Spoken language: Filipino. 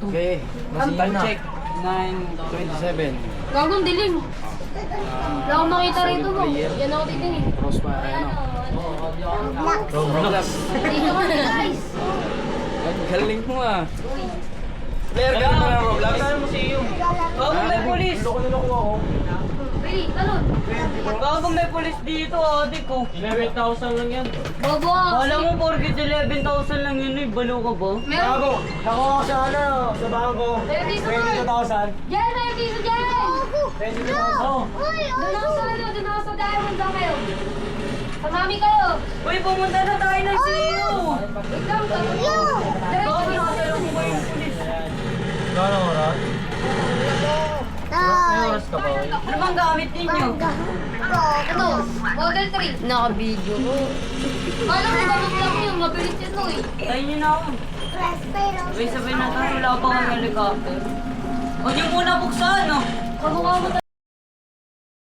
Okay, time check. 9:27. Gagong dilim. Wala akong makita rito mo. Yan ako titingin. Crossfire, ano? Roblox. Dito kami guys. Ang galing mo ah. Player ka naman ng Roblox? Bago may pulis! Wait, talon. Bago may pulis dito, adik ko. 11,000 lang yan. Bobo. Alam mo, porkit 11,000 lang yun, balo ka ba? Meron. Ako sa ano, sa bangko. Meron dito mo. 22,000. Jen, meron dito, Jen. 22,000. Oh. Doon ako sa ano, doon ako sa diamond lang kayo. Sa mami kayo. Uy, pumunta na tayo ng sino! Wait lang, talon mo. Baka nakatulong mo yung pulis. Gano'ng oras? May oras ka ba? Ano bang gamit ninyo? Ito, Model 3. Naka-video ko. Paano kung gamit lang yun? Mabilis yun no eh. Tayo nyo na ako. Sabay-sabay na tayo, wala pa kang helicopter. Huwag niyo muna buksan, no? Kamukha mo